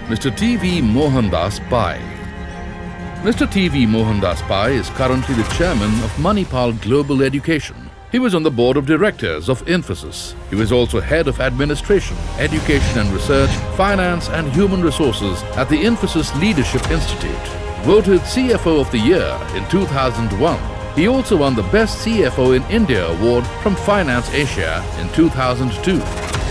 Mr. T.V. Mohandas Pai. Mr. T.V. Mohandas Pai is currently the chairman of Manipal Global Education. He was on the board of directors of Infosys. He was also head of administration, education and research, finance and human resources at the Infosys Leadership Institute. Voted CFO of the Year in 2001. He also won the Best CFO in India award from Finance Asia in 2002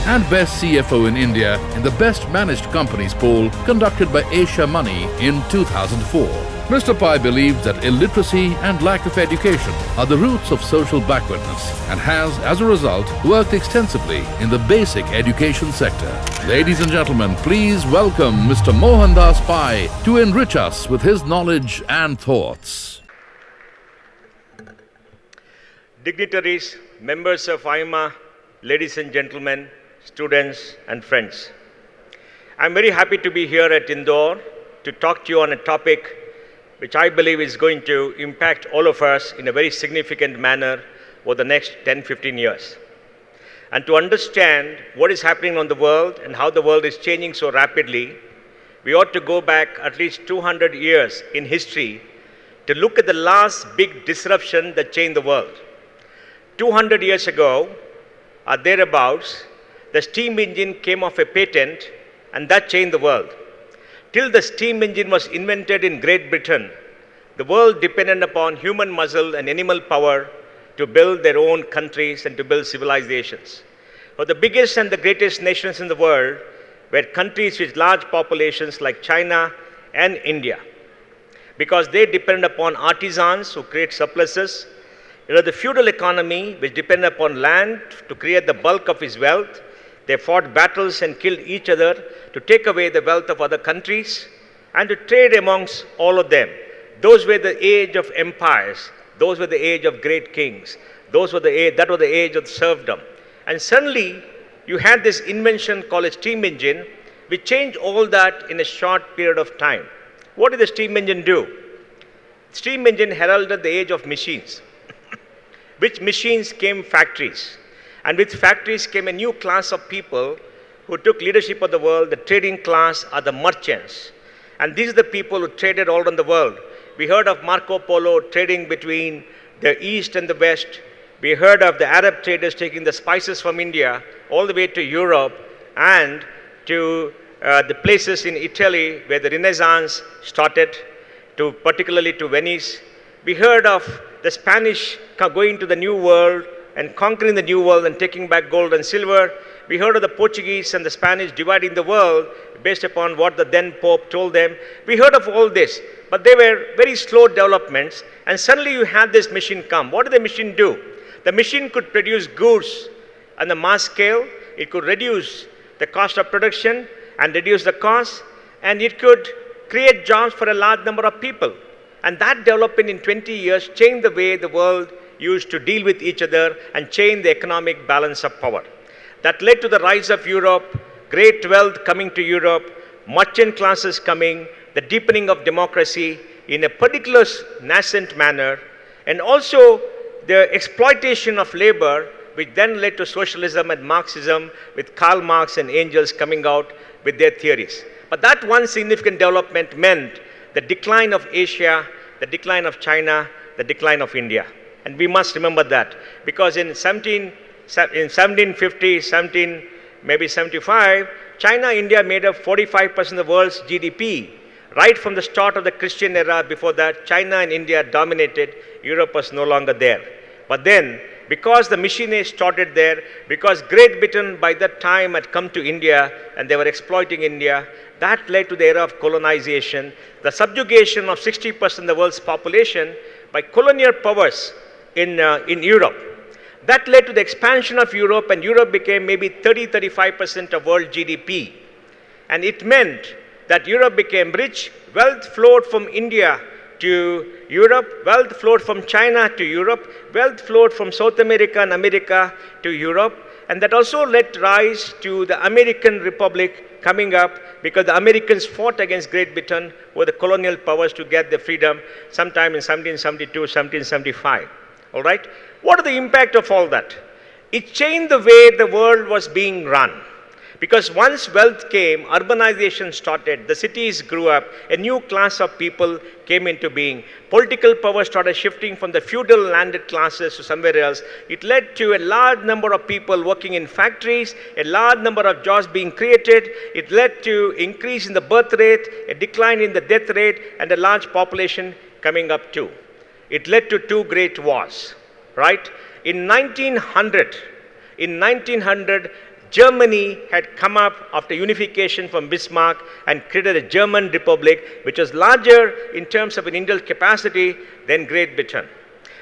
and Best CFO in India in the Best Managed Companies poll conducted by Asia Money in 2004. Mr. Pai believes that illiteracy and lack of education are the roots of social backwardness and has, as a result, worked extensively in the basic education sector. Ladies and gentlemen, please welcome Mr. Mohandas Pai to enrich us with his knowledge and thoughts. Dignitaries, members of IMA, ladies and gentlemen, students and friends. I'm very happy to be here at Indore to talk to you on a topic which I believe is going to impact all of us in a very significant manner over the next 10-15 years. And to understand what is happening on the world and how the world is changing so rapidly, we ought to go back at least 200 years in history to look at the last big disruption that changed the world. 200 years ago, or thereabouts, the steam engine came off a patent and that changed the world. Till the steam engine was invented in Great Britain, the world depended upon human muscle and animal power to build their own countries and to build civilizations. For the biggest and the greatest nations in the world were countries with large populations like China and India, because they depended upon artisans who create surpluses. The feudal economy, which depended upon land to create the bulk of its wealth. They fought battles and killed each other to take away the wealth of other countries and to trade amongst all of them. Those were the age of empires. Those were the age of great kings. That was the age of serfdom. And suddenly, you had this invention called a steam engine, which changed all that in a short period of time. What did the steam engine do? Steam engine heralded the age of machines. With machines came factories. And with factories came a new class of people who took leadership of the world. The trading class are the merchants. And these are the people who traded all around the world. We heard of Marco Polo trading between the East and the West. We heard of the Arab traders taking the spices from India all the way to Europe and to the places in Italy where the Renaissance started, particularly to Venice. We heard of the Spanish going to the New World and conquering the New World and taking back gold and silver. We heard of the Portuguese and the Spanish dividing the world based upon what the then Pope told them. We heard of all this, but they were very slow developments, and suddenly you had this machine come. What did the machine do? The machine could produce goods on the mass scale. It could reduce the cost of production and reduce the cost, and it could create jobs for a large number of people. And that development in 20 years changed the way the world used to deal with each other and change the economic balance of power. That led to the rise of Europe, great wealth coming to Europe, merchant classes coming, the deepening of democracy in a particular nascent manner, and also the exploitation of labor, which then led to socialism and Marxism, with Karl Marx and Engels coming out with their theories. But that one significant development meant the decline of Asia, the decline of China, the decline of India. And we must remember that, because in 1750, maybe 75, China, India made up 45% of the world's GDP. Right from the start of the Christian era, before that, China and India dominated. Europe was no longer there. But then, because the machinery started there, because Great Britain by that time had come to India and they were exploiting India, that led to the era of colonization, the subjugation of 60% of the world's population by colonial powers in Europe. That led to the expansion of Europe, and Europe became maybe 30-35% of world GDP. And it meant that Europe became rich, wealth flowed from India to Europe, wealth flowed from China to Europe, wealth flowed from South America and America to Europe, and that also led rise to the American Republic coming up, because the Americans fought against Great Britain with the colonial powers to get their freedom sometime in 1772, 1775. All right? What are the impact of all that? It changed the way the world was being run. Because once wealth came, urbanization started, the cities grew up, a new class of people came into being. Political power started shifting from the feudal landed classes to somewhere else. It led to a large number of people working in factories, a large number of jobs being created. It led to increase in the birth rate, a decline in the death rate, and a large population coming up too. It led to two great wars, right? In 1900, Germany had come up after unification from Bismarck and created a German republic, which was larger in terms of an industrial capacity than Great Britain.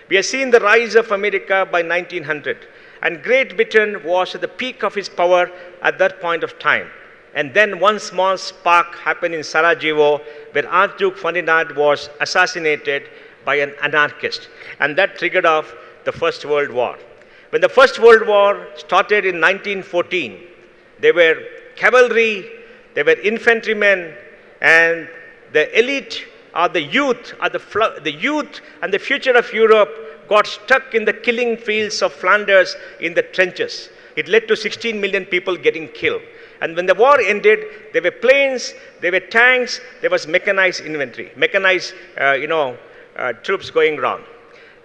We have seen the rise of America by 1900, and Great Britain was at the peak of its power at that point of time. And then one small spark happened in Sarajevo, where Archduke Ferdinand was assassinated by an anarchist, and that triggered off the First World War. When the First World War started in 1914, there were cavalry, there were infantrymen, and the elite or the youth, the youth and the future of Europe got stuck in the killing fields of Flanders in the trenches. It led to 16 million people getting killed. And when the war ended, there were planes, there were tanks, there was mechanized infantry, mechanized troops going around.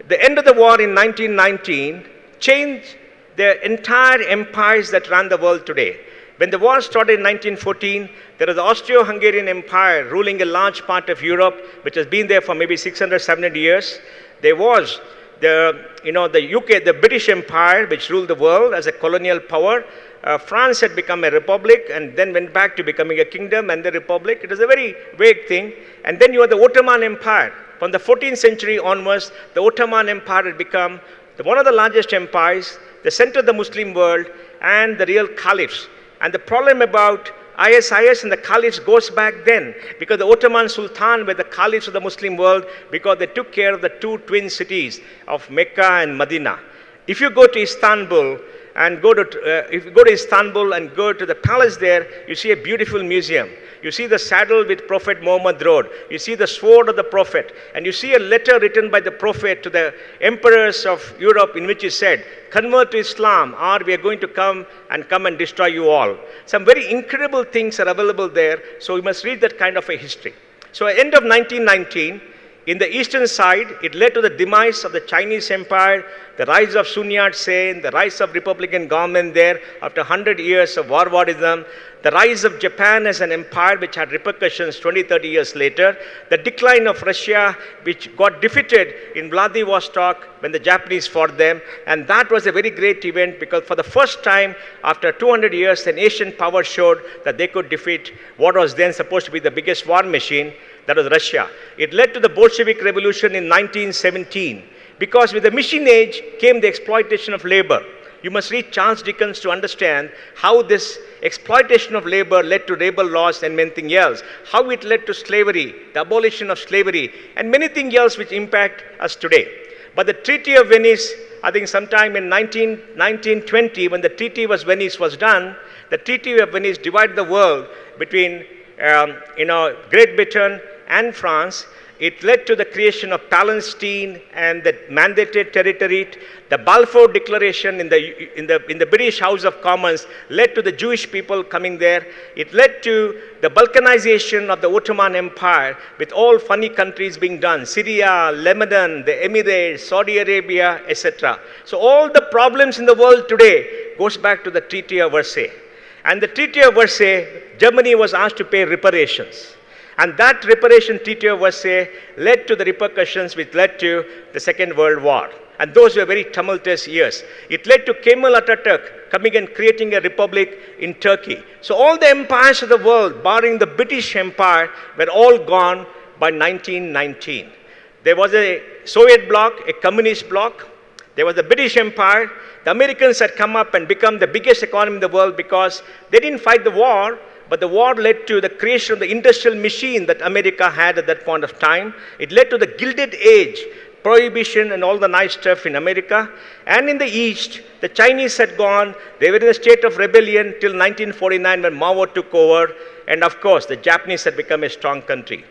The end of the war in 1919 changed the entire empires that ran the world today. When the war started in 1914, there was the Austro-Hungarian Empire ruling a large part of Europe, which has been there for maybe 600, 700 years. There was the UK, the British Empire, which ruled the world as a colonial power. France had become a republic and then went back to becoming a kingdom and the republic. It was a very vague thing. And then you had the Ottoman Empire. From the 14th century onwards, the Ottoman Empire had become one of the largest empires, the center of the Muslim world, and the real caliphs. And the problem about ISIS and the caliphs goes back then, because the Ottoman Sultan were the caliphs of the Muslim world, because they took care of the two twin cities of Mecca and Medina. If you go to Istanbul and go to the palace there, you see a beautiful museum. You see the saddle with Prophet Muhammad rode. You see the sword of the Prophet. And you see a letter written by the Prophet to the emperors of Europe in which he said, convert to Islam or we are going to come and destroy you all. Some very incredible things are available there. So we must read that kind of a history. So at the end of 1919, in the eastern side, it led to the demise of the Chinese Empire, the rise of Sun Yat-sen, the rise of Republican government there after 100 years of warwarism, the rise of Japan as an empire which had repercussions 20, 30 years later, the decline of Russia which got defeated in Vladivostok when the Japanese fought them, and that was a very great event because for the first time after 200 years, an Asian power showed that they could defeat what was then supposed to be the biggest war machine, that was Russia. It led to the Bolshevik Revolution in 1917 because with the machine age came the exploitation of labor. You must read Charles Dickens to understand how this exploitation of labor led to labor laws and many things else, how it led to slavery, the abolition of slavery, and many things else which impact us today. But the Treaty of Venice, I think sometime in 1920, when the Treaty of Venice was done, the Treaty of Venice divided the world between Great Britain and France. It led to the creation of Palestine and the mandated territory. The Balfour Declaration in the British House of Commons led to the Jewish people coming there. It led to the Balkanization of the Ottoman Empire with all funny countries being done, Syria, Lebanon, the Emirates, Saudi Arabia, etc. So all the problems in the world today goes back to the Treaty of Versailles. And the Treaty of Versailles, Germany was asked to pay reparations. And that reparation Treaty of Versailles led to the repercussions which led to the Second World War. And those were very tumultuous years. It led to Kemal Atatürk coming and creating a republic in Turkey. So all the empires of the world, barring the British Empire, were all gone by 1919. There was a Soviet bloc, a communist bloc. There was the British Empire. The Americans had come up and become the biggest economy in the world because they didn't fight the war, but the war led to the creation of the industrial machine that America had at that point of time. It led to the Gilded Age, prohibition and all the nice stuff in America. And in the East, the Chinese had gone. They were in a state of rebellion till 1949 when Mao took over. And of course, the Japanese had become a strong country.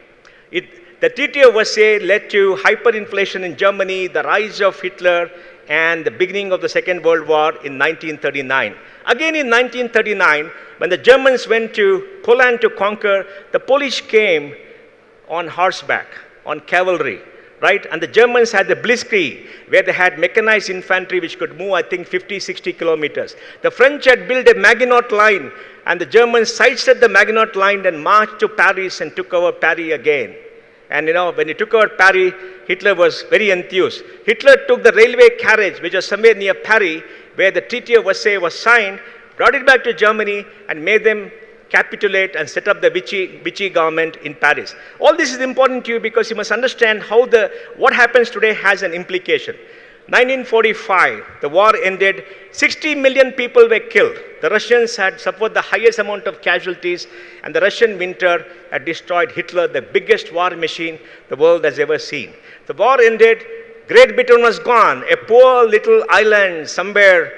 The Treaty of Versailles led to hyperinflation in Germany, the rise of Hitler, and the beginning of the Second World War in 1939. Again in 1939, when the Germans went to Poland to conquer, the Polish came on horseback, on cavalry, right? And the Germans had the Blitzkrieg, where they had mechanized infantry which could move, I think, 50, 60 kilometers. The French had built a Maginot Line, and the Germans sidestepped the Maginot Line and marched to Paris and took over Paris again. And when he took over Paris, Hitler was very enthused. Hitler took the railway carriage, which was somewhere near Paris, where the Treaty of Versailles was signed, brought it back to Germany, and made them capitulate and set up the Vichy government in Paris. All this is important to you because you must understand how what happens today has an implication. 1945, the war ended, 60 million people were killed. The Russians had suffered the highest amount of casualties, and the Russian winter had destroyed Hitler, the biggest war machine the world has ever seen. The war ended, Great Britain was gone, a poor little island somewhere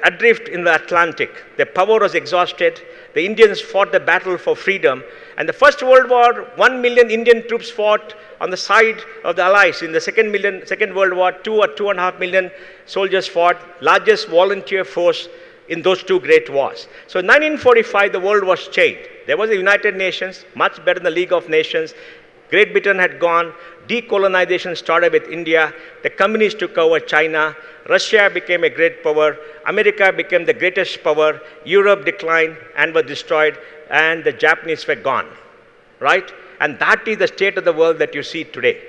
adrift in the Atlantic. Their power was exhausted. The Indians fought the battle for freedom. And the First World War, 1 million Indian troops fought on the side of the Allies. In the Second World War, 2 or 2.5 million soldiers fought, largest volunteer force in those two great wars. So in 1945, the world was changed. There was the United Nations, much better than the League of Nations. Great Britain had gone. Decolonization started with India. The communists took over China. Russia became a great power. America became the greatest power. Europe declined and was destroyed. And the Japanese were gone. Right? And that is the state of the world that you see today.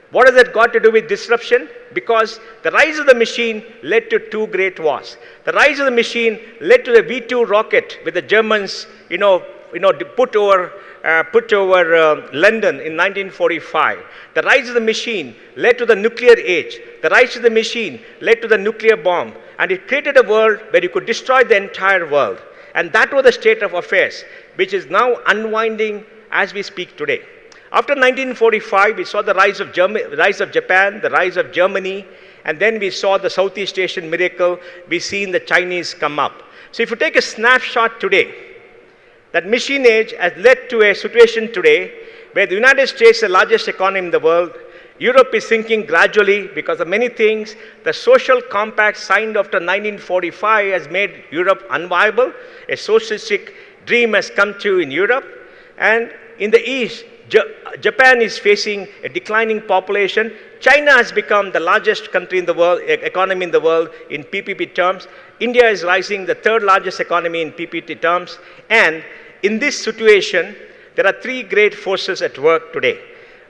What has that got to do with disruption? Because the rise of the machine led to two great wars. The rise of the machine led to the V2 rocket with the Germans, put over London in 1945. The rise of the machine led to the nuclear age. The rise of the machine led to the nuclear bomb. And it created a world where you could destroy the entire world. And that was the state of affairs, which is now unwinding as we speak today. After 1945, we saw the rise of Japan, the rise of Germany, and then we saw the Southeast Asian miracle. We've seen the Chinese come up. So if you take a snapshot today, that machine age has led to a situation today where the United States is the largest economy in the world. Europe is sinking gradually because of many things. The social compact signed after 1945 has made Europe unviable. A socialistic dream has come true in Europe. And in the East, Japan is facing a declining population. China has become the largest country in the world, economy in the world in PPP terms. India is rising, the third largest economy in PPP terms. And in this situation, there are three great forces at work today.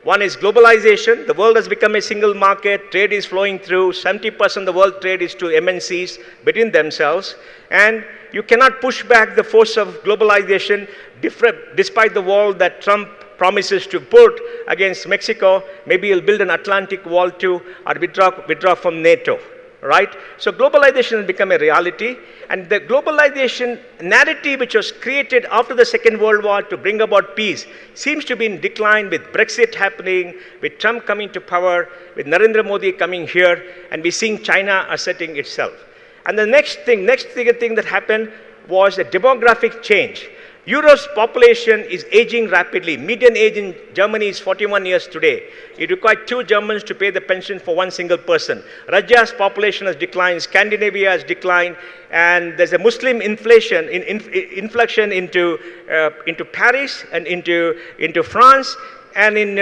One is globalization. The world has become a single market. Trade is flowing through. 70% of the world trade is to MNCs between themselves. And you cannot push back the force of globalization despite the wall that Trump promises to put against Mexico. Maybe he'll build an Atlantic wall too, or withdraw from NATO. Right? So globalization has become a reality, and the globalization narrative which was created after the Second World War to bring about peace seems to be in decline with Brexit happening, with Trump coming to power, with Narendra Modi coming here, and we're seeing China asserting itself. And the next bigger thing that happened was a demographic change. Europe's population is aging rapidly. Median age in Germany is 41 years today. It required 2 Germans to pay the pension for one single person. Russia's population has declined, Scandinavia has declined, and there's a Muslim inflection into Paris and into France, and in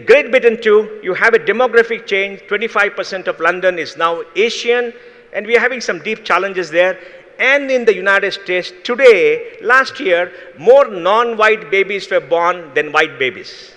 Great Britain too. You have a demographic change. 25% of London is now Asian, and we are having some deep challenges there. And in the United States today, last year, more non-white babies were born than white babies.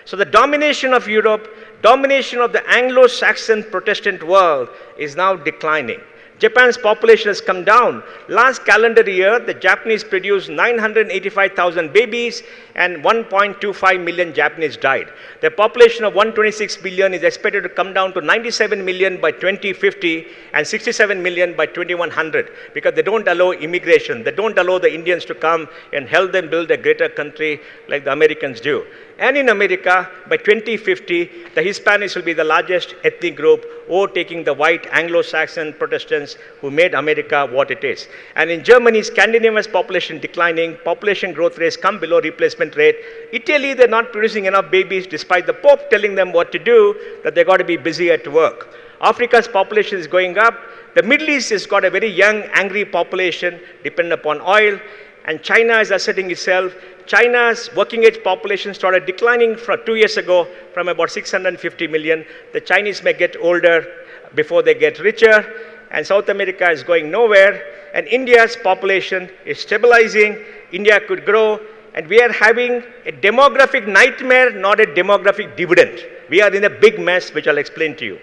So the domination of Europe, domination of the Anglo-Saxon Protestant world is now declining. Japan's population has come down. Last calendar year, the Japanese produced 985,000 babies and 1.25 million Japanese died. Their population of 126 million is expected to come down to 97 million by 2050 and 67 million by 2100 because they don't allow immigration. They don't allow the Indians to come and help them build a greater country like the Americans do. And in America, by 2050, the Hispanics will be the largest ethnic group, overtaking the white Anglo-Saxon Protestants who made America what it is. And in Germany, Scandinavia's population declining, population growth rates come below replacement rate. Italy, they're not producing enough babies despite the Pope telling them what to do, that they got to be busy at work. Africa's population is going up. The Middle East has got a very young, angry population dependent upon oil. And China is asserting itself. China's working age population started declining from 2 years ago from about 650 million. The Chinese may get older before they get richer. And South America is going nowhere. And India's population is stabilizing. India could grow. And we are having a demographic nightmare, not a demographic dividend. We are in a big mess, which I'll explain to you.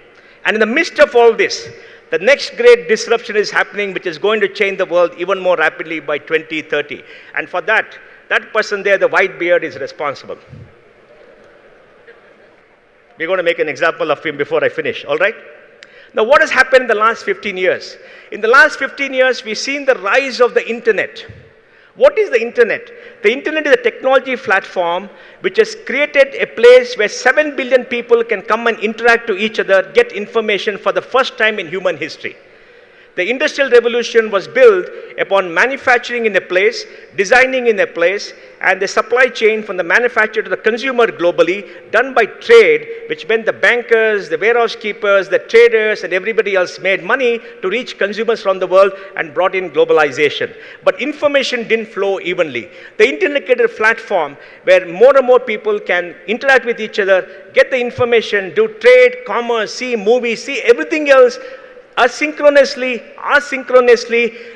And in the midst of all this, the next great disruption is happening, which is going to change the world even more rapidly by 2030. And for that, that person there, the white beard, is responsible. We're going to make an example of him before I finish, all right? Now, what has happened in the last 15 years? In the last 15 years, we've seen the rise of the internet. What is the internet? The internet is a technology platform which has created a place where 7 billion people can come and interact to each other, get information for the first time in human history. The Industrial Revolution was built upon manufacturing in a place, designing in a place, and the supply chain from the manufacturer to the consumer globally done by trade, which meant the bankers, the warehouse keepers, the traders, and everybody else made money to reach consumers from the world and brought in globalization. But information didn't flow evenly. The internet created a platform where more and more people can interact with each other, get the information, do trade, commerce, see movies, see everything else asynchronously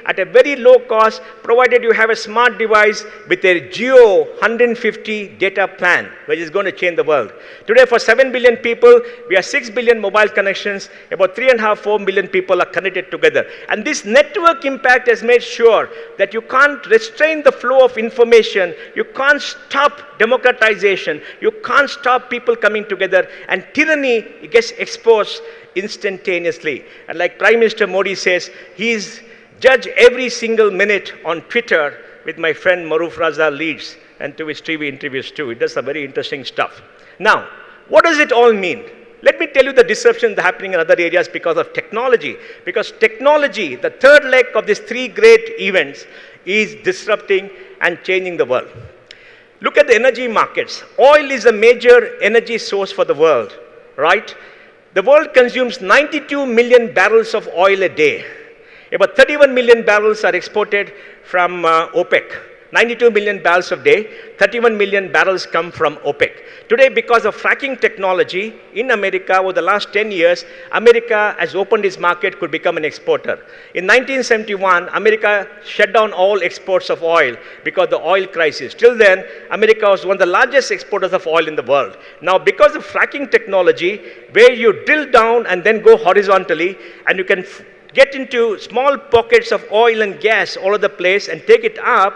at a very low cost, provided you have a smart device with a Geo 150 data plan, which is going to change the world. Today, for 7 billion people, we have 6 billion mobile connections. About 3.5, 4 million people are connected together. And this network impact has made sure that you can't restrain the flow of information. You can't stop democratization. You can't stop people coming together. And tyranny gets exposed instantaneously. And like Prime Minister Modi says, he's judged every single minute on Twitter with my friend Maruf Raza leads, and to his TV interviews too. He does some very interesting stuff. Now, what does it all mean? Let me tell you the disruption that's happening in other areas because of technology. Because technology, the third leg of these three great events, is disrupting and changing the world. Look at the energy markets. Oil is a major energy source for the world, right? The world consumes 92 million barrels of oil a day. About 31 million barrels are exported from OPEC. 92 million barrels a day, 31 million barrels come from OPEC. Today, because of fracking technology in America over the last 10 years, America has opened its market, could become an exporter. In 1971, America shut down all exports of oil because of the oil crisis. Till then, America was one of the largest exporters of oil in the world. Now, because of fracking technology, where you drill down and then go horizontally, and you can get into small pockets of oil and gas all over the place and take it up,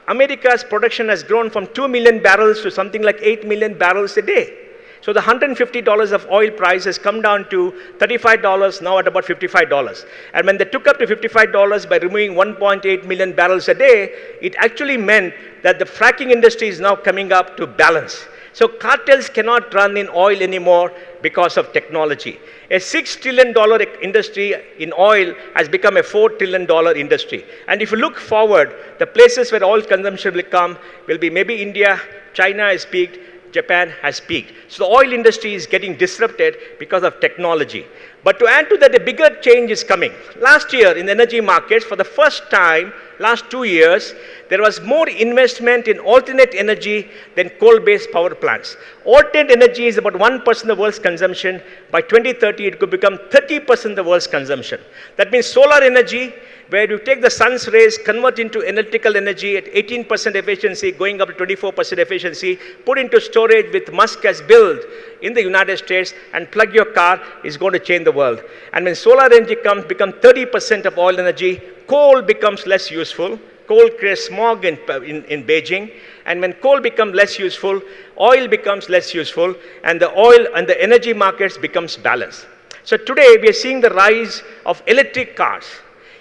America's production has grown from 2 million barrels to something like 8 million barrels a day. So the $150 of oil price has come down to $35, now at about $55. And when they took up to $55 by removing 1.8 million barrels a day, it actually meant that the fracking industry is now coming up to balance. So cartels cannot run in oil anymore because of technology. A $6 trillion industry in oil has become a $4 trillion industry. And if you look forward, the places where oil consumption will come will be maybe India, China has peaked, Japan has peaked. So the oil industry is getting disrupted because of technology. But to add to that, a bigger change is coming. Last year in the energy markets, for the first time, last 2 years, there was more investment in alternate energy than coal-based power plants. Alternate energy is about 1% of the world's consumption. By 2030, it could become 30% of the world's consumption. That means solar energy, where you take the sun's rays, convert into electrical energy at 18% efficiency, going up to 24% efficiency, put into storage with Musk has built in the United States, and plug your car, is going to change the world. And when solar energy comes, become 30% of oil energy, coal becomes less useful. Coal creates smog in Beijing, and when coal becomes less useful, oil becomes less useful, and the oil and the energy markets becomes balanced. So today we are seeing the rise of electric cars.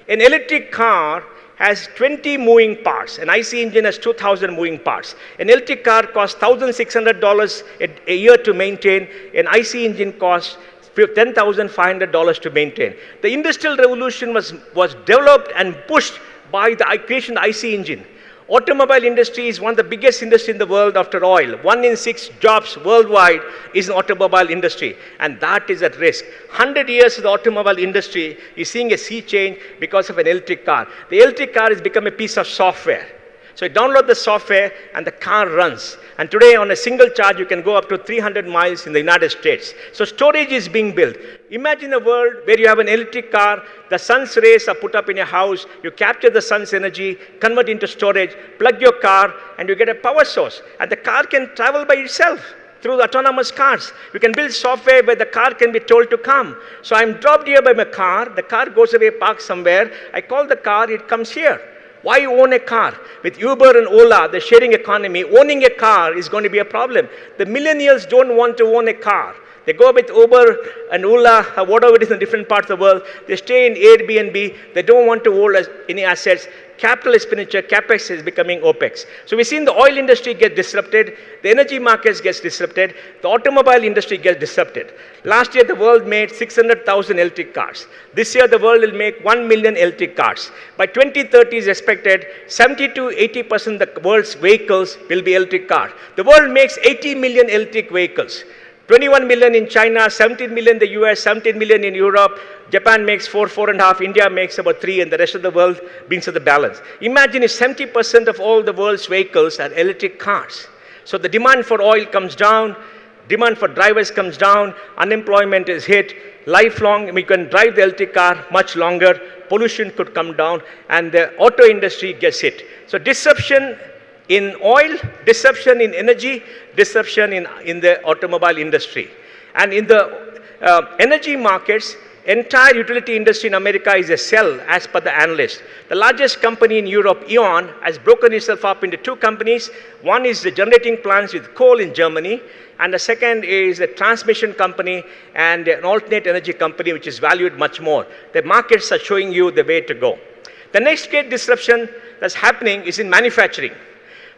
An electric car has 20 moving parts. An IC engine has 2,000 moving parts. An electric car costs $1,600 a year to maintain. An IC engine costs $10,500 to maintain. The Industrial Revolution was developed and pushed by the creation of the IC engine. Automobile industry is one of the biggest industry in the world after oil. 1 in 6 jobs worldwide is in automobile industry, and that is at risk. 100 years of the automobile industry is seeing a sea change because of an electric car. The electric car has become a piece of software. So you download the software and the car runs. And today on a single charge, you can go up to 300 miles in the United States. So storage is being built. Imagine a world where you have an electric car, the sun's rays are put up in your house, you capture the sun's energy, convert into storage, plug your car, and you get a power source. And the car can travel by itself through the autonomous cars. You can build software where the car can be told to come. So I'm dropped here by my car, the car goes away, parked somewhere, I call the car, it comes here. Why own a car? With Uber and Ola, the sharing economy, owning a car is going to be a problem. The millennials don't want to own a car. They go with Uber and Ola, or whatever it is in different parts of the world. They stay in Airbnb. They don't want to own any assets. Capital expenditure, CapEx is becoming OpEx. So we've seen the oil industry get disrupted. The energy markets get disrupted. The automobile industry gets disrupted. Last year, the world made 600,000 electric cars. This year, the world will make 1 million electric cars. By 2030, is expected 70 to 80% of the world's vehicles will be electric cars. The world makes 80 million electric vehicles. 21 million in China, 17 million in the US, 17 million in Europe. Japan makes 4.5, India makes about 3, and the rest of the world brings to the balance. Imagine if 70% of all the world's vehicles are electric cars. So the demand for oil comes down, demand for drivers comes down, unemployment is hit, lifelong, we can drive the electric car much longer, pollution could come down, and the auto industry gets hit. So disruption in oil, disruption in energy, disruption in the automobile industry. And in the energy markets, entire utility industry in America is a sell as per the analyst. The largest company in Europe, E.ON, has broken itself up into 2 companies. One is the generating plants with coal in Germany, and the second is a transmission company and an alternate energy company which is valued much more. The markets are showing you the way to go. The next great disruption that's happening is in manufacturing.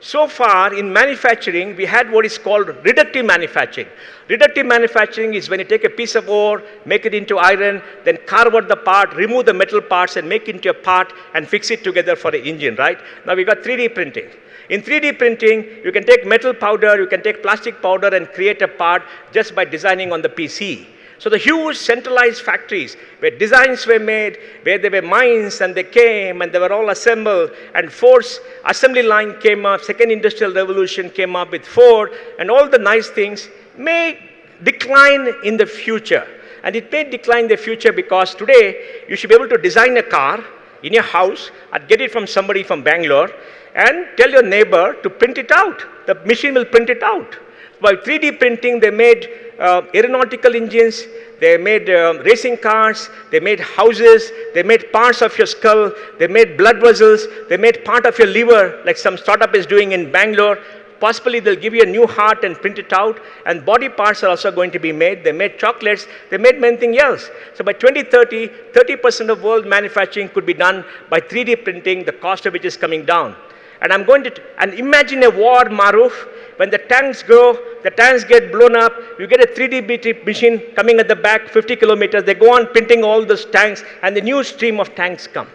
So far, in manufacturing, we had what is called reductive manufacturing. Reductive manufacturing is when you take a piece of ore, make it into iron, then carve out the part, remove the metal parts, and make it into a part and fix it together for the engine, right? Now we got 3D printing. In 3D printing, you can take metal powder, you can take plastic powder and create a part just by designing on the PC. So the huge centralized factories where designs were made, where there were mines and they came and they were all assembled, and Ford's assembly line came up, second industrial revolution came up with Ford, and all the nice things may decline in the future. And it may decline in the future because today you should be able to design a car in your house and get it from somebody from Bangalore and tell your neighbor to print it out. The machine will print it out. By 3D printing, they made aeronautical engines, they made racing cars, they made houses, they made parts of your skull, they made blood vessels, they made part of your liver, like some startup is doing in Bangalore. Possibly they'll give you a new heart and print it out, and body parts are also going to be made. They made chocolates, they made many things else. So by 2030, 30% of world manufacturing could be done by 3D printing, the cost of which is coming down. And I'm going to, and imagine a war, Maruf, when the tanks go, the tanks get blown up, you get a 3D machine coming at the back, 50 kilometers, they go on printing all those tanks, and the new stream of tanks come.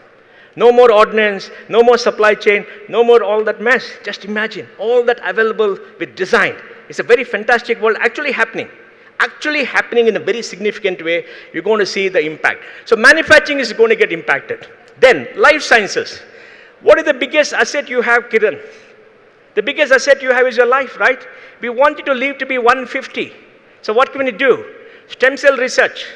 No more ordnance, no more supply chain, no more all that mess. Just imagine, all that available with design. It's a very fantastic world actually happening in a very significant way. You're going to see the impact. So manufacturing is going to get impacted. Then, life sciences. What is the biggest asset you have, Kiran? The biggest asset you have is your life, right? We want you to live to be 150. So what can we do? Stem cell research.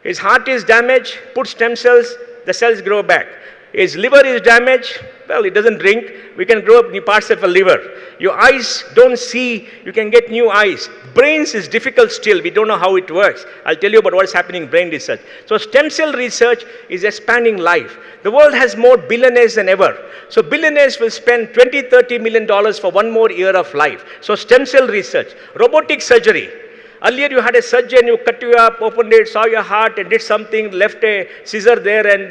His heart is damaged, put stem cells, the cells grow back. His liver is damaged, well, it doesn't drink, we can grow up new parts of a liver. Your eyes don't see, you can get new eyes. Brains is difficult still, we don't know how it works. I'll tell you about what is happening in brain research. So stem cell research is expanding life. The world has more billionaires than ever. So billionaires will spend $20-30 million for one more year of life. So stem cell research, robotic surgery. Earlier you had a surgeon, you cut you up, opened it, saw your heart and did something, left a scissor there and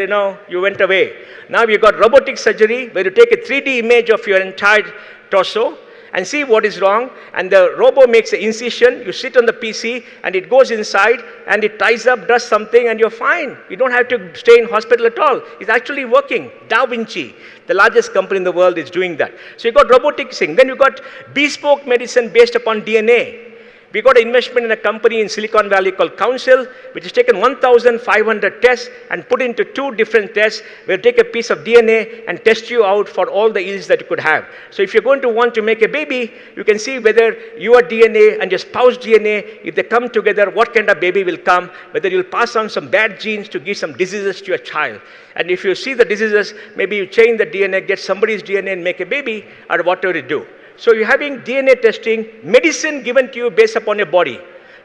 you went away. Now you got robotic surgery where you take a 3D image of your entire torso and see what is wrong. And the robot makes an incision. You sit on the PC and it goes inside and it ties up, does something, and you're fine. You don't have to stay in hospital at all. It's actually working. Da Vinci, the largest company in the world, is doing that. So you got robotic thing. Then you got bespoke medicine based upon DNA. We got an investment in a company in Silicon Valley called Council, which has taken 1,500 tests and put into 2 different tests. We'll take a piece of DNA and test you out for all the ills that you could have. So if you're going to want to make a baby, you can see whether your DNA and your spouse DNA, if they come together, what kind of baby will come, whether you'll pass on some bad genes to give some diseases to your child. And if you see the diseases, maybe you change the DNA, get somebody's DNA and make a baby, or whatever you do. So you're having DNA testing, medicine given to you based upon your body.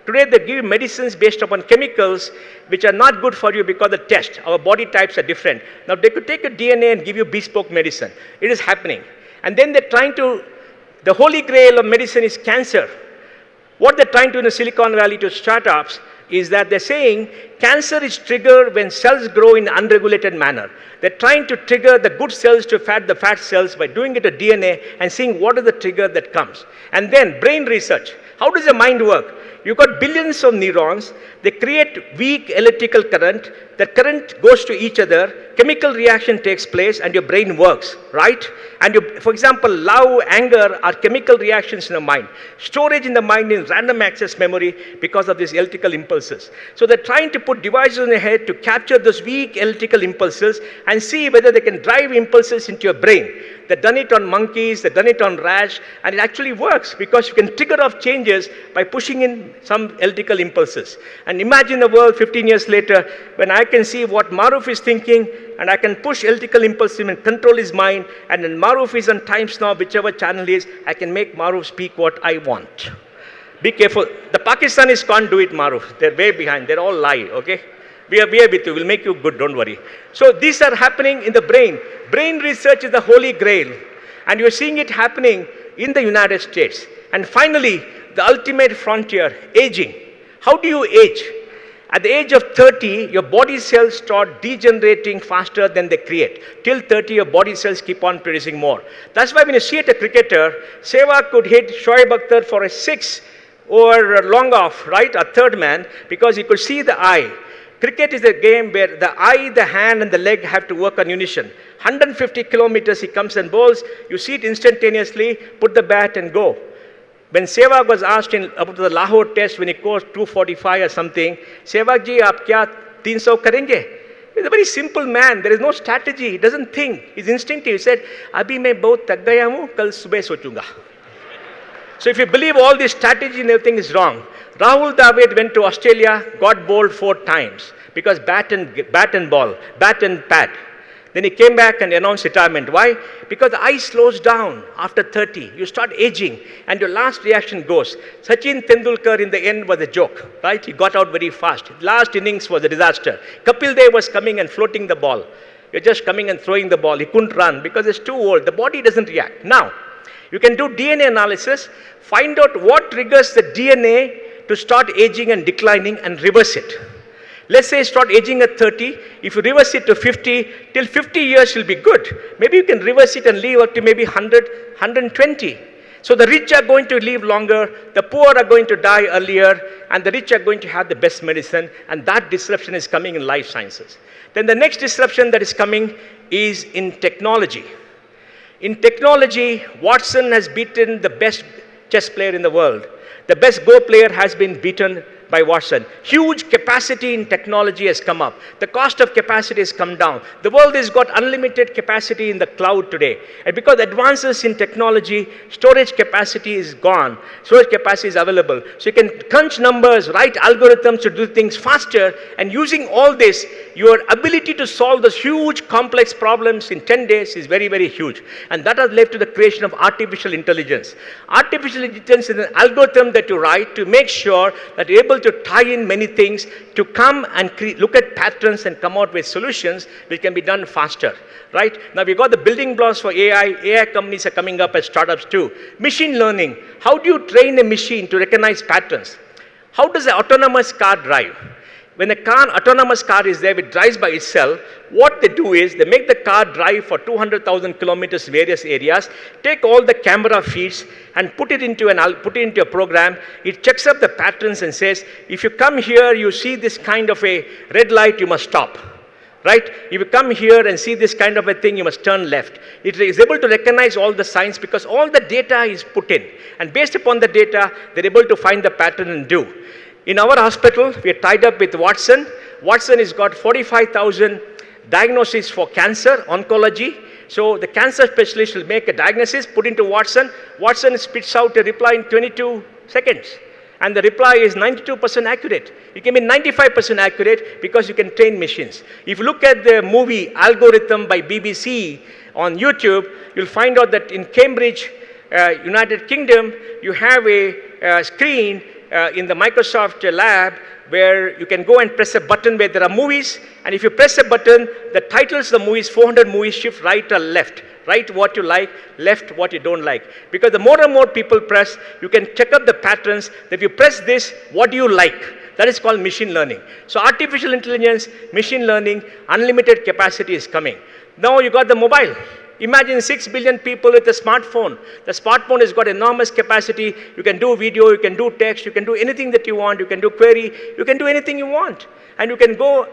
Today they give medicines based upon chemicals which are not good for you because the test, our body types are different. Now they could take a DNA and give you bespoke medicine. It is happening. And then they're trying to, the holy grail of medicine is cancer. What they're trying to do in the Silicon Valley to startups is that they're saying cancer is triggered when cells grow in an unregulated manner. They're trying to trigger the good cells to the fat cells by doing it to DNA and seeing what is the trigger that comes. And then brain research. How does the mind work? You've got billions of neurons. They create weak electrical current. The current goes to each other. Chemical reaction takes place and your brain works, right? And you, for example, love, anger are chemical reactions in the mind. Storage in the mind in random access memory because of these electrical impulses. So they're trying to put devices in the head to capture those weak electrical impulses and see whether they can drive impulses into your brain. They've done it on monkeys, they've done it on rats, and it actually works because you can trigger off changes by pushing in some electrical impulses. And imagine the world 15 years later when I can see what Maruf is thinking and I can push electrical impulses and control his mind, and then Maruf is on Times Now, whichever channel is, I can make Maruf speak what I want. Be careful. The Pakistanis can't do it, Maruf. They're way behind. They're all lie, okay? We are with you. We'll make you good. Don't worry. So these are happening in the brain. Brain research is the holy grail. And you're seeing it happening in the United States. And finally, the ultimate frontier, aging. How do you age? At the age of 30, your body cells start degenerating faster than they create. Till 30, your body cells keep on producing more. That's why when you see it, a cricketer, Sehwag could hit Shoaib Akhtar for a 6 or long off, right? A third man, because he could see the eye. Cricket is a game where the eye, the hand, and the leg have to work on unison. 150 kilometers he comes and bowls. You see it instantaneously, put the bat and go. When Sehwag was asked about the Lahore test, when he scored 245 or something, Sehwag ji, aap kya 300 karenge? He's a very simple man. There is no strategy. He doesn't think. He's instinctive. He said, Abhi main bahut thak gaya hu, kal subah sochunga. So if you believe all this strategy and everything is wrong. Rahul Dravid went to Australia, got bowled 4 times because bat and pad. Then he came back and announced retirement. Why? Because the eye slows down after 30. You start aging and your last reaction goes. Sachin Tendulkar in the end was a joke, right? He got out very fast. Last innings was a disaster. Kapil Dev was coming and floating the ball. You're just coming and throwing the ball. He couldn't run because it's too old. The body doesn't react. Now, you can do DNA analysis, find out what triggers the DNA to start aging and declining and reverse it. Let's say start aging at 30. If you reverse it to 50, till 50 years you'll be good. Maybe you can reverse it and live up to maybe 100, 120. So the rich are going to live longer, the poor are going to die earlier, and the rich are going to have the best medicine, and that disruption is coming in life sciences. Then the next disruption that is coming is in technology. In technology, Watson has beaten the best chess player in the world. The best Go player has been beaten by Watson. Huge capacity in technology has come up. The cost of capacity has come down. The world has got unlimited capacity in the cloud today. And because advances in technology, storage capacity is gone. Storage capacity is available. So you can crunch numbers, write algorithms to do things faster, and using all this, your ability to solve those huge complex problems in 10 days is very, very huge. And that has led to the creation of artificial intelligence. Artificial intelligence is an algorithm that you write to make sure that you're able to tie in many things to come and look at patterns and come out with solutions which can be done faster, right? Now we've got the building blocks for AI. AI companies are coming up as startups too. Machine learning. How do you train a machine to recognize patterns? How does an autonomous car drive? when a car, autonomous car is there, it drives by itself, what they do is they make the car drive for 200,000 kilometers in various areas, take all the camera feeds and put it into a program. It checks up the patterns and says, if you come here, you see this kind of a red light, you must stop. Right? If you come here and see this kind of a thing, you must turn left. It is able to recognize all the signs because all the data is put in. And based upon the data, they're able to find the pattern and do. In our hospital, we are tied up with Watson. Watson has got 45,000 diagnoses for cancer, oncology. So the cancer specialist will make a diagnosis, put into Watson. Watson spits out a reply in 22 seconds. And the reply is 92% accurate. It can be 95% accurate because you can train machines. If you look at the movie Algorithm by BBC on YouTube, you'll find out that in Cambridge, United Kingdom, you have a screen in the Microsoft lab where you can go and press a button where there are movies, and if you press a button, the titles of the movies, 400 movies, shift right or left. Right what you like, left what you don't like. Because the more and more people press, you can check up the patterns that if you press this, what do you like? That is called machine learning. So artificial intelligence, machine learning, unlimited capacity is coming. Now you got the mobile. Imagine 6 billion people with a smartphone. The smartphone has got enormous capacity. You can do video, you can do text, you can do anything that you want, you can do query, you can do anything you want. And you can go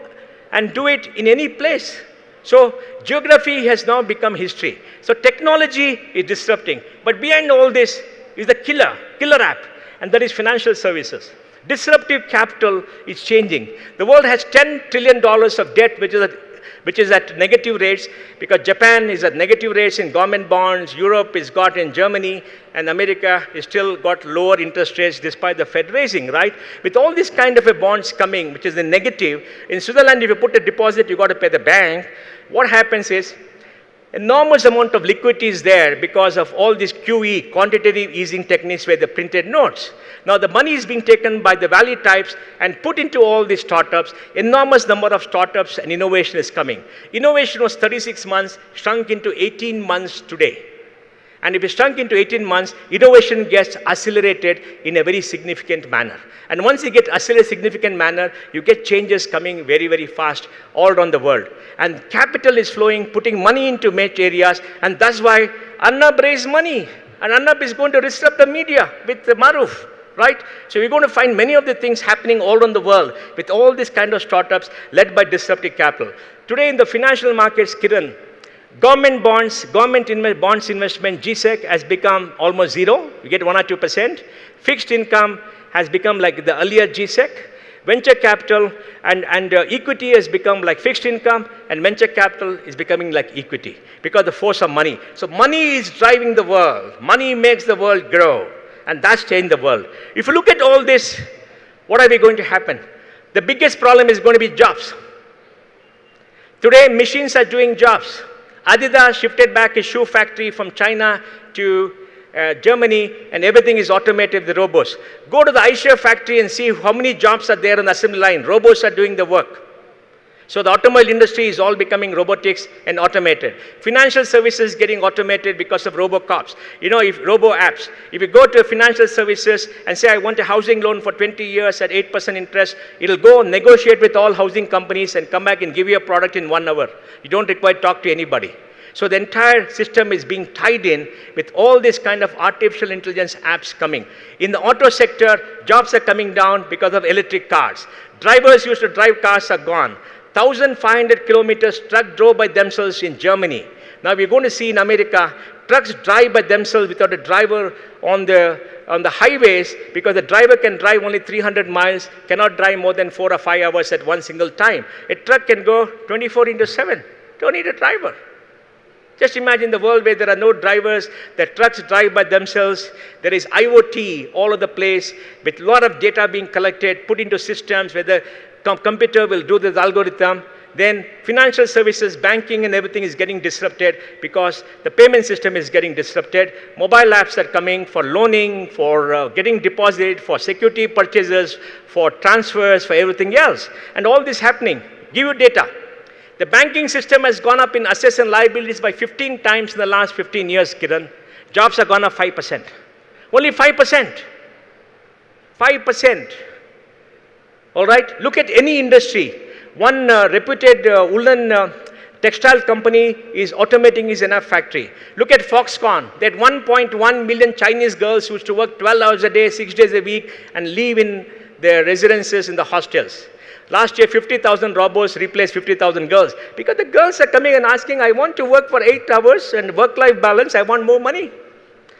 and do it in any place. So geography has now become history. So technology is disrupting. But behind all this is the killer app, and that is financial services. Disruptive capital is changing. The world has $10 trillion of debt, which is at negative rates, because Japan is at negative rates in government bonds, Europe is got in Germany, and America is still got lower interest rates despite the Fed raising, right? With all these kind of a bonds coming, which is in negative, in Switzerland, if you put a deposit, you got to pay the bank. What happens is, enormous amount of liquidity is there because of all these QE, quantitative easing techniques where they printed notes. Now the money is being taken by the value types and put into all these startups. Enormous number of startups and innovation is coming. Innovation was 36 months, shrunk into 18 months today. And if it shrunk into 18 months, innovation gets accelerated in a very significant manner. And once you get accelerated significant manner, you get changes coming very, very fast all around the world. And capital is flowing, putting money into major areas, and that's why Arnab raised money. And Arnab is going to disrupt the media with the Maruf, right? So we're going to find many of the things happening all around the world with all these kind of startups led by disruptive capital. Today in the financial markets, Kiran, government bonds, bonds investment, GSEC has become almost zero. You get 1 or 2%. Fixed income has become like the earlier GSEC. Venture capital and equity has become like fixed income, and venture capital is becoming like equity because the force of money. So money is driving the world. Money makes the world grow, and that's changed the world. If you look at all this, what are we going to happen? The biggest problem is going to be jobs. Today, machines are doing jobs. Adidas shifted back his shoe factory from China to Germany, and everything is automated with the robots. Go to the Eicher factory and see how many jobs are there on the assembly line. Robots are doing the work. So the automobile industry is all becoming robotics and automated. Financial services getting automated because of robo-cops. You know, if robo-apps. If you go to financial services and say, I want a housing loan for 20 years at 8% interest, it'll go negotiate with all housing companies and come back and give you a product in 1 hour. You don't require to talk to anybody. So the entire system is being tied in with all this kind of artificial intelligence apps coming. In the auto sector, jobs are coming down because of electric cars. Drivers used to drive cars are gone. 1,500 kilometers truck drove by themselves in Germany. Now we're going to see in America, trucks drive by themselves without a driver on the highways because the driver can drive only 300 miles, cannot drive more than 4 or 5 hours at one single time. A truck can go 24/7. Don't need a driver. Just imagine the world where there are no drivers, the trucks drive by themselves, there is IoT all over the place with a lot of data being collected, put into systems where the computer will do this algorithm. Then financial services, banking and everything is getting disrupted because the payment system is getting disrupted. Mobile apps are coming for loaning, for getting deposit, for security purchases, for transfers, for everything else. And all this happening. Give you data. The banking system has gone up in assets and liabilities by 15 times in the last 15 years, Kiran. Jobs have gone up 5%. Only 5%. 5%. All right, look at any industry. One reputed woolen textile company is automating his enough factory. Look at Foxconn. That 1.1 million Chinese girls used to work 12 hours a day, 6 days a week, and live in their residences in the hostels. Last year, 50,000 robots replaced 50,000 girls. Because the girls are coming and asking, I want to work for 8 hours and work-life balance, I want more money.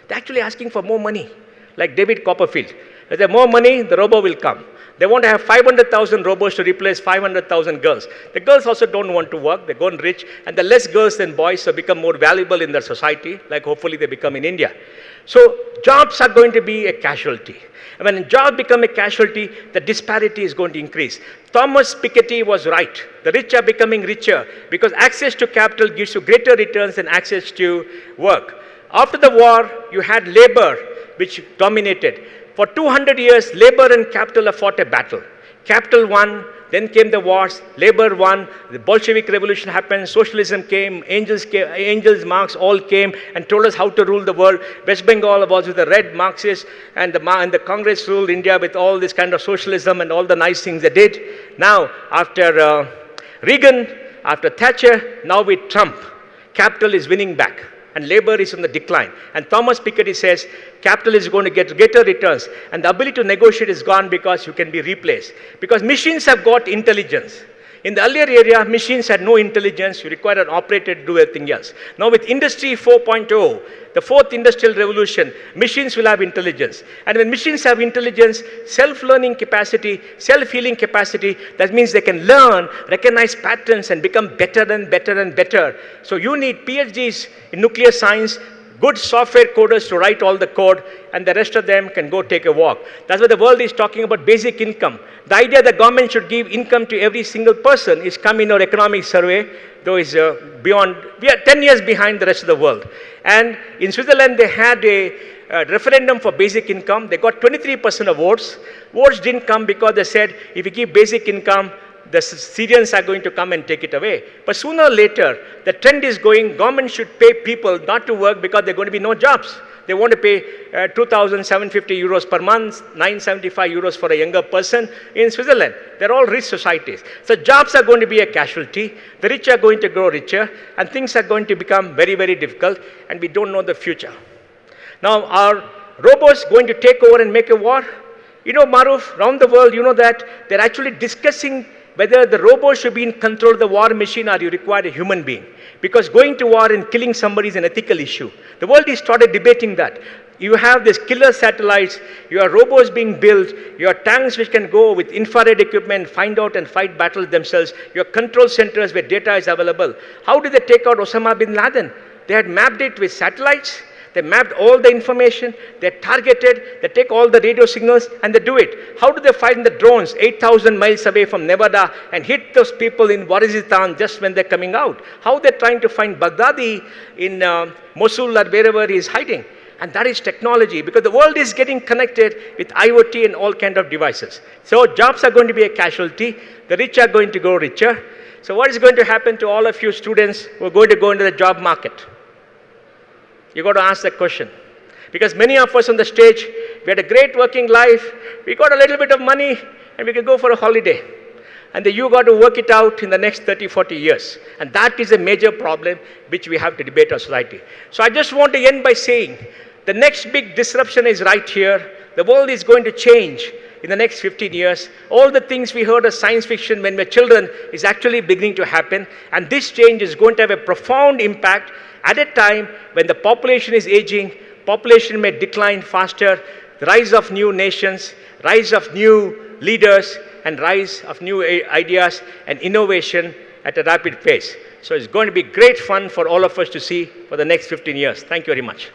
They're actually asking for more money, like David Copperfield. If there's more money, the robot will come. They want to have 500,000 robots to replace 500,000 girls. The girls also don't want to work. They're going rich. And the less girls than boys, so become more valuable in their society, like hopefully they become in India. So jobs are going to be a casualty. And when jobs become a casualty, the disparity is going to increase. Thomas Piketty was right. The rich are becoming richer because access to capital gives you greater returns than access to work. After the war, you had labor, which dominated. For 200 years, labor and capital have fought a battle. Capital won, then came the wars, labor won, the Bolshevik Revolution happened, socialism came, angels, Marx all came and told us how to rule the world. West Bengal was with the red Marxists, and the Congress ruled India with all this kind of socialism and all the nice things they did. Now, after Reagan, after Thatcher, now with Trump, capital is winning back. And labor is on the decline. And Thomas Piketty says capital is going to get greater returns. And the ability to negotiate is gone because you can be replaced. Because machines have got intelligence. In the earlier area, machines had no intelligence. You required an operator to do everything else. Now with Industry 4.0, the fourth industrial revolution, machines will have intelligence. And when machines have intelligence, self-learning capacity, self-healing capacity, that means they can learn, recognize patterns, and become better and better and better. So you need PhDs in nuclear science, good software coders to write all the code, and the rest of them can go take a walk. That's why the world is talking about basic income. The idea the government should give income to every single person is come in our economic survey, though is beyond, we are 10 years behind the rest of the world. And in Switzerland, they had a referendum for basic income. They got 23% of votes. Votes didn't come because they said, if you give basic income, the Syrians are going to come and take it away. But sooner or later, the trend is going, government should pay people not to work because there are going to be no jobs. They want to pay 2,750 euros per month, 975 euros for a younger person in Switzerland. They're all rich societies. So jobs are going to be a casualty. The rich are going to grow richer, and things are going to become very, very difficult, and we don't know the future. Now, are robots going to take over and make a war? You know, Maruf, around the world, you know that they're actually discussing whether the robot should be in control of the war machine or you require a human being. Because going to war and killing somebody is an ethical issue. The world has started debating that. You have these killer satellites, you have robots being built, you have tanks which can go with infrared equipment, find out and fight battles themselves, you have control centers where data is available. How did they take out Osama bin Laden? They had mapped it with satellites. They mapped all the information, they targeted, they take all the radio signals, and they do it. How do they find the drones 8,000 miles away from Nevada and hit those people in Waziristan just when they're coming out? How they're trying to find Baghdadi in Mosul or wherever he is hiding? And that is technology, because the world is getting connected with IoT and all kinds of devices. So jobs are going to be a casualty. The rich are going to grow richer. So what is going to happen to all of you students who are going to go into the job market? You've got to ask that question. Because many of us on the stage, we had a great working life, we got a little bit of money, and we can go for a holiday. And then you got to work it out in the next 30, 40 years. And that is a major problem which we have to debate our society. So I just want to end by saying, the next big disruption is right here. The world is going to change in the next 15 years. All the things we heard as science fiction when we were children is actually beginning to happen. And this change is going to have a profound impact at a time when the population is aging, population may decline faster, the rise of new nations, rise of new leaders, and rise of new ideas and innovation at a rapid pace. So it's going to be great fun for all of us to see for the next 15 years. Thank you very much.